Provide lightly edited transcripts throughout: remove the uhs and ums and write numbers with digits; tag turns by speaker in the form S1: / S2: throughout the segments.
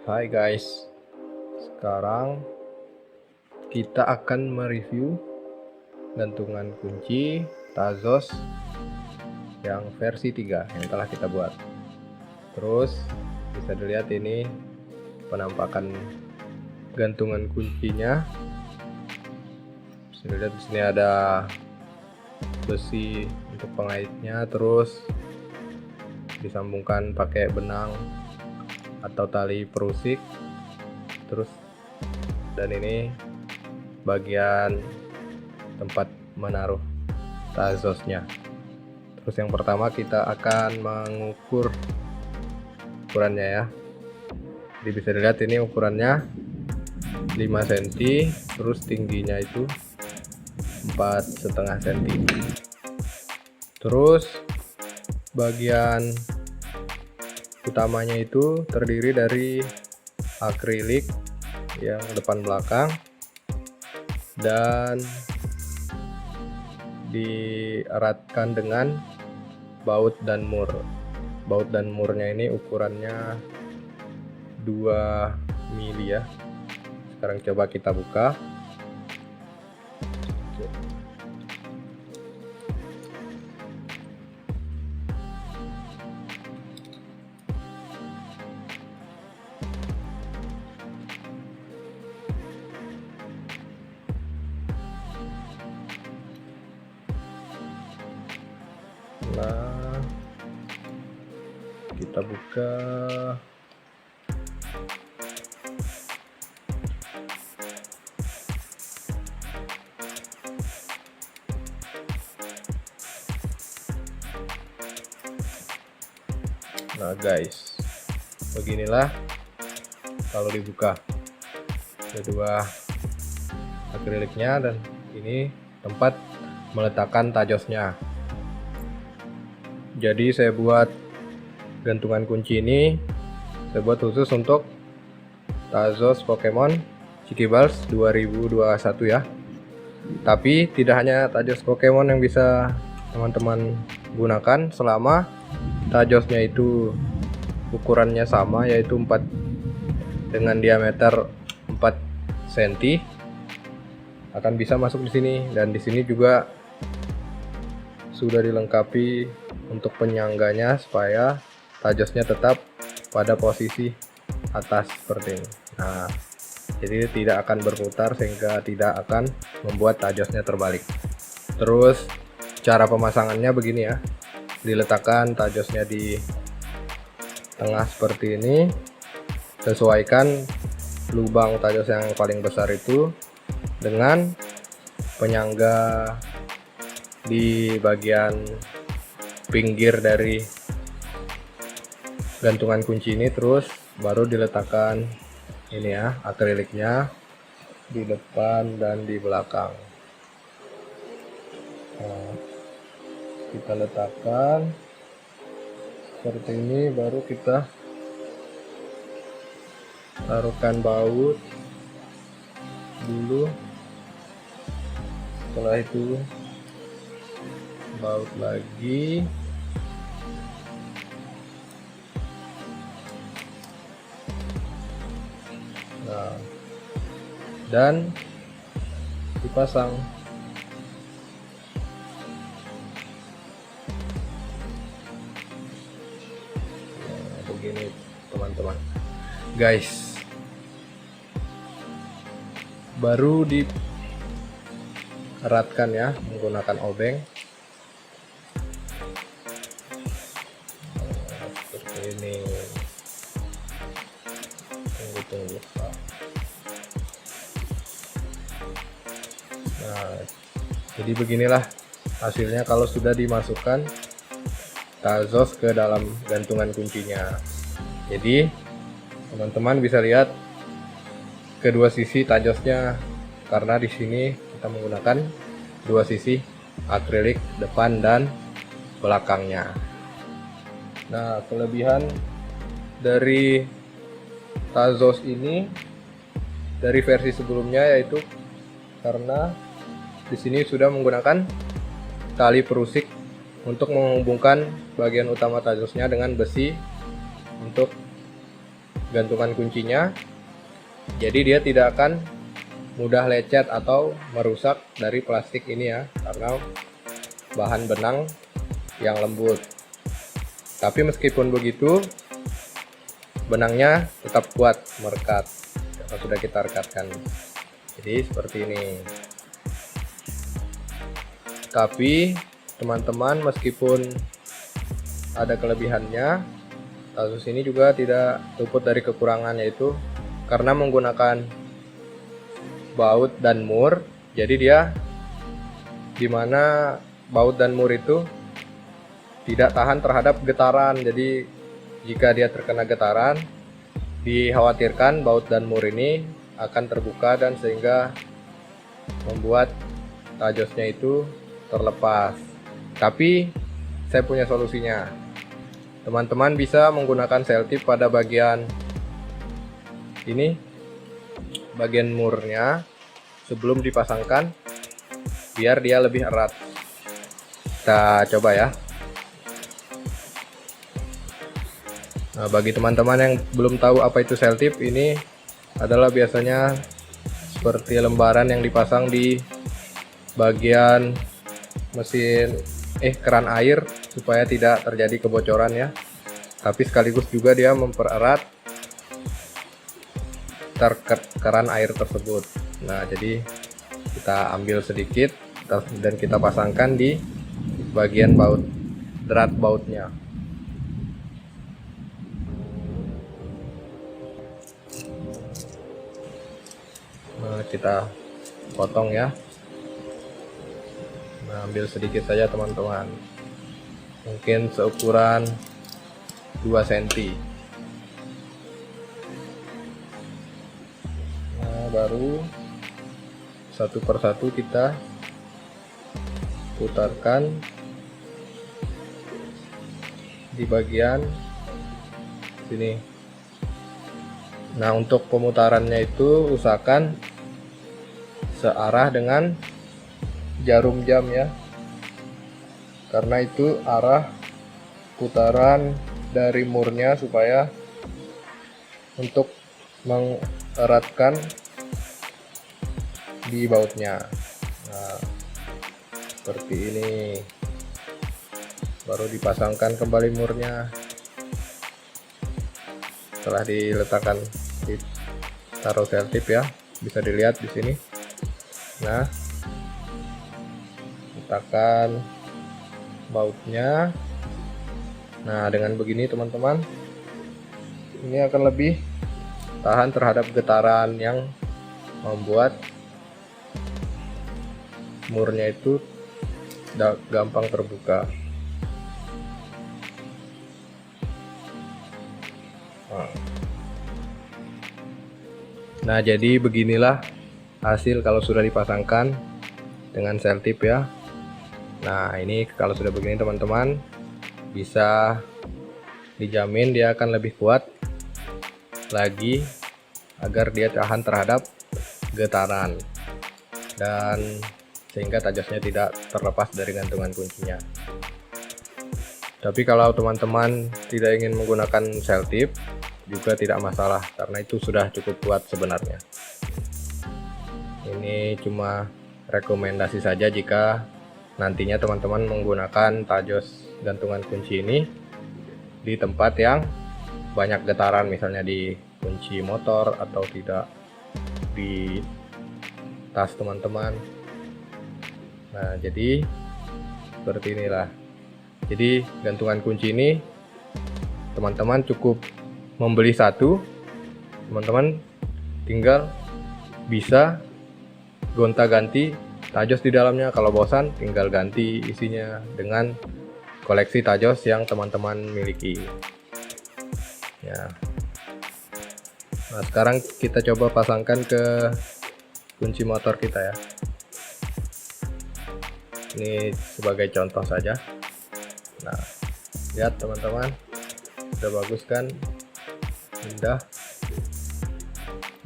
S1: Hai guys, sekarang kita akan mereview gantungan kunci Tazos yang versi 3 yang telah kita buat. Terus bisa dilihat ini penampakan gantungan kuncinya. Bisa dilihat di sini ada besi untuk pengaitnya, terus disambungkan pakai benang atau tali perusik. Terus dan ini bagian tempat menaruh Tazosnya. Terus yang pertama kita akan mengukur ukurannya ya. Jadi bisa dilihat ini ukurannya 5 cm, terus tingginya itu 4,5 cm. Terus bagian utamanya itu terdiri dari akrilik yang depan belakang dan dieratkan dengan baut dan mur. Baut dan murnya ini ukurannya 2 mili ya. Sekarang coba kita buka. Nah, kita buka. Nah guys, beginilah kalau dibuka. Ada dua akriliknya dan ini tempat meletakkan tajosnya. Jadi saya buat gantungan kunci ini, saya buat khusus untuk Tazos Pokemon Chikiballs 2021 ya. Tapi tidak hanya Tazos Pokemon yang bisa teman-teman gunakan, selama Tazosnya itu ukurannya sama, yaitu 4 dengan diameter 4 cm, akan bisa masuk di sini. Dan di sini juga sudah dilengkapi untuk penyangganya supaya Tazosnya tetap pada posisi atas seperti ini. Nah, jadi tidak akan berputar sehingga tidak akan membuat Tazosnya terbalik. Terus cara pemasangannya begini ya, diletakkan Tazosnya di tengah seperti ini, sesuaikan lubang Tazos yang paling besar itu dengan penyangga di bagian pinggir dari gantungan kunci ini. Terus baru diletakkan ini ya, akriliknya di depan dan di belakang. Nah, kita letakkan seperti ini, baru kita taruhkan baut dulu. Setelah itu baut lagi. Nah, dan dipasang. Nah, begini teman-teman. Guys, baru dieratkan ya menggunakan obeng. Seperti ini. Tunggu. Nah, jadi beginilah hasilnya kalau sudah dimasukkan Tazos ke dalam gantungan kuncinya. Jadi teman-teman bisa lihat kedua sisi Tazosnya, karena di sini kita menggunakan dua sisi akrilik depan dan belakangnya. Nah, kelebihan dari Tazos ini dari versi sebelumnya yaitu karena di sini sudah menggunakan tali perusik untuk menghubungkan bagian utama Tazosnya dengan besi untuk gantungan kuncinya, jadi dia tidak akan mudah lecet atau merusak dari plastik ini ya, karena bahan benang yang lembut. Tapi meskipun begitu, benangnya tetap kuat merekat karena sudah kita rekatkan. Jadi seperti ini. Tapi teman-teman, meskipun ada kelebihannya, Tazus ini juga tidak luput dari kekurangan, yaitu karena menggunakan baut dan mur. Jadi dia dimana baut dan mur itu tidak tahan terhadap getaran. Jadi jika dia terkena getaran, dikhawatirkan baut dan mur ini akan terbuka dan sehingga membuat tajosnya itu terlepas. Tapi saya punya solusinya. Teman-teman bisa menggunakan selotip pada bagian ini, bagian murnya sebelum dipasangkan, biar dia lebih erat. Kita coba ya. Nah, bagi teman-teman yang belum tahu apa itu selotip, ini adalah biasanya seperti lembaran yang dipasang di bagian mesin keran air supaya tidak terjadi kebocoran ya. Tapi sekaligus juga dia mempererat keran air tersebut. Nah, jadi kita ambil sedikit dan kita pasangkan di bagian baut, drat bautnya. Nah, kita potong ya. Nah, ambil sedikit saja teman-teman, mungkin seukuran 2 cm. Nah, baru satu persatu kita putarkan di bagian sini. Nah, untuk pemutarannya itu usahakan searah dengan jarum jam ya, karena itu arah putaran dari murnya supaya untuk mengeratkan di bautnya. Nah, seperti ini. Baru dipasangkan kembali murnya setelah diletakkan, ditaruh selotip ya, bisa dilihat di sini. Nah, letakkan bautnya. Nah, dengan begini teman-teman, ini akan lebih tahan terhadap getaran yang membuat murnya itu gampang terbuka. Nah, jadi beginilah hasil kalau sudah dipasangkan dengan selotip ya. Nah, ini kalau sudah begini teman-teman, bisa dijamin dia akan lebih kuat lagi agar dia tahan terhadap getaran dan sehingga tajosnya tidak terlepas dari gantungan kuncinya. Tapi kalau teman-teman tidak ingin menggunakan selotip juga tidak masalah, karena itu sudah cukup kuat sebenarnya. Ini cuma rekomendasi saja jika nantinya teman-teman menggunakan tajos gantungan kunci ini di tempat yang banyak getaran, misalnya di kunci motor atau tidak di tas teman-teman. Nah, jadi seperti inilah. Jadi gantungan kunci ini teman-teman cukup membeli satu, teman-teman tinggal bisa gonta-ganti tajos di dalamnya. Kalau bosan tinggal ganti isinya dengan koleksi tajos yang teman-teman miliki ya. Nah, sekarang kita coba pasangkan ke kunci motor kita ya. Ini sebagai contoh saja. Nah, lihat teman-teman, udah bagus kan, indah.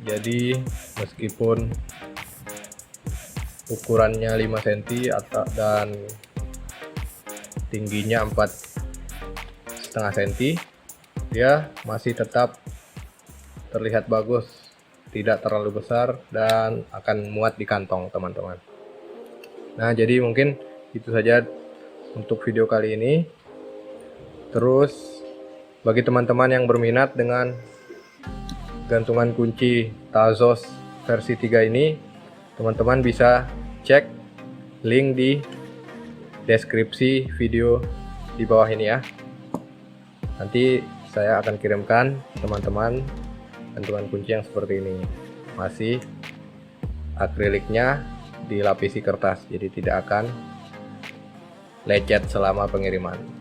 S1: Jadi meskipun ukurannya 5 cm dan tingginya 4,5 cm, dia masih tetap terlihat bagus, tidak terlalu besar, dan akan muat di kantong teman-teman. Nah, jadi mungkin itu saja untuk video kali ini. Terus bagi teman-teman yang berminat dengan gantungan kunci Tazos versi 3 ini, teman-teman bisa cek link di deskripsi video di bawah ini ya. Nanti saya akan kirimkan teman-teman gantungan kunci yang seperti ini. Masih akriliknya dilapisi kertas, jadi tidak akan lecet selama pengiriman.